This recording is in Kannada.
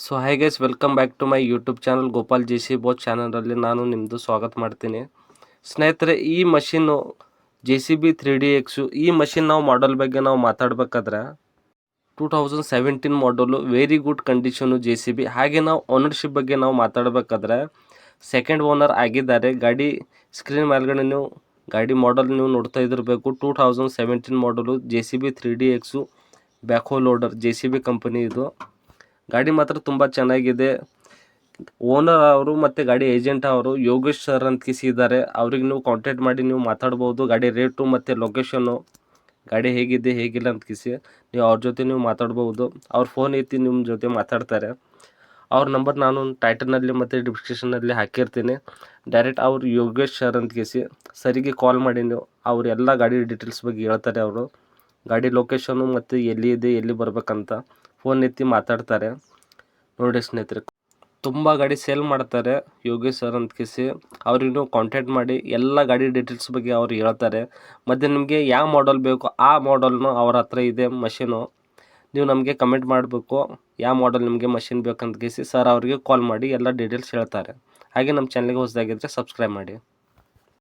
So hi guys, welcome back to my YouTube channel Gopal J C both ಚಾನಲಲ್ಲಿ ನಾನು ನಿಮ್ಮದು ಸ್ವಾಗತ ಮಾಡ್ತೀನಿ. ಸ್ನೇಹಿತರೆ, ಈ ಮಷಿನ್ನು JCB 3DX ಈ ಮಷಿನ್ ನಾವು ಮಾಡಲ್ ಬಗ್ಗೆ ನಾವು ಮಾತಾಡಬೇಕಾದ್ರೆ 2017 ಮಾಡಲು ವೆರಿ ಗುಡ್ ಕಂಡೀಷನು JCB. ಹಾಗೆ ನಾವು ಓನರ್ಶಿಪ್ ಬಗ್ಗೆ ನಾವು ಮಾತಾಡಬೇಕಾದ್ರೆ ಸೆಕೆಂಡ್ ಓನರ್ ಆಗಿದ್ದಾರೆ. ಗಾಡಿ ಸ್ಕ್ರೀನ್ ಮೇಲ್ಗಡೆ ನೀವು ಗಾಡಿ ಮಾಡಲ್ ನೀವು ನೋಡ್ತಾ ಇದ್ದಿರಬೇಕು. 2017 ಮಾಡಲು JCB 3DX backhoe loader JCB company ಇದು. ಗಾಡಿ ಮಾತ್ರ ತುಂಬ ಚೆನ್ನಾಗಿದೆ. ಓನರ್ ಅವರು ಮತ್ತು ಗಾಡಿ ಏಜೆಂಟ್ ಅವರು ಯೋಗೇಶ್ ಸರ್ ಅಂತ ಇದ್ದಾರೆ. ಅವ್ರಿಗೆ ನೀವು ಕಾಂಟ್ಯಾಕ್ಟ್ ಮಾಡಿ ನೀವು ಮಾತಾಡ್ಬೋದು. ಗಾಡಿ ರೇಟು ಮತ್ತು ಲೊಕೇಶನ್ನು, ಗಾಡಿ ಹೇಗಿದೆ ಹೇಗಿಲ್ಲ ಅಂತ ನೀವು ಅವ್ರ ಜೊತೆ ನೀವು ಮಾತಾಡ್ಬೋದು. ಅವ್ರ ಫೋನ್ ಎತ್ತಿ ನಿಮ್ಮ ಜೊತೆ ಮಾತಾಡ್ತಾರೆ. ಅವ್ರ ನಂಬರ್ ನಾನು ಟೈಟಲ್ನಲ್ಲಿ ಮತ್ತು ಡಿಸ್ಕ್ರಿಪ್ಷನಲ್ಲಿ ಹಾಕಿರ್ತೀನಿ. ಡೈರೆಕ್ಟ್ ಅವ್ರು ಯೋಗೇಶ್ ಸರ್ ಅಂತ ಸರಿಗೆ ಕಾಲ್ ಮಾಡಿ ನೀವು ಅವ್ರು ಎಲ್ಲ ಗಾಡಿ ಡೀಟೇಲ್ಸ್ ಬಗ್ಗೆ ಹೇಳ್ತಾರೆ. ಅವರು ಗಾಡಿ ಲೊಕೇಶನ್ನು ಮತ್ತು ಎಲ್ಲಿ ಇದೆ ಎಲ್ಲಿ ಬರ್ಬೇಕಂತ ಫೋನ್ ಎತ್ತಿ ಮಾತಾಡ್ತಾರೆ. ನೋಡಿ ಸ್ನೇಹಿತರೆ, ತುಂಬ ಗಾಡಿ ಸೇಲ್ ಮಾಡ್ತಾರೆ ಯೋಗೇಶ್ ಸರ್ ಅಂತ ಅವ್ರಿಗೆ ನೀವು ಕಾಂಟ್ಯಾಕ್ಟ್ ಮಾಡಿ ಎಲ್ಲ ಗಾಡಿ ಡೀಟೇಲ್ಸ್ ಬಗ್ಗೆ ಅವ್ರು ಹೇಳ್ತಾರೆ. ಮತ್ತು ನಿಮಗೆ ಯಾವ ಮಾಡಲ್ ಬೇಕು ಆ ಮಾಡಲ್ನು ಅವ್ರ ಹತ್ರ ಇದೆ ಮಷೀನು. ನೀವು ನಮಗೆ ಕಮೆಂಟ್ ಮಾಡಬೇಕು ಯಾವ ಮಾಡಲ್ ನಿಮಗೆ ಮಷಿನ್ ಬೇಕಂತ ಸರ್ ಅವ್ರಿಗೆ ಕಾಲ್ ಮಾಡಿ ಎಲ್ಲ ಡೀಟೇಲ್ಸ್ ಹೇಳ್ತಾರೆ. ಹಾಗೆ ನಮ್ಮ ಚಾನಲ್ಗೆ ಹೊಸದಾಗಿದ್ದರೆ ಸಬ್ಸ್ಕ್ರೈಬ್ ಮಾಡಿ.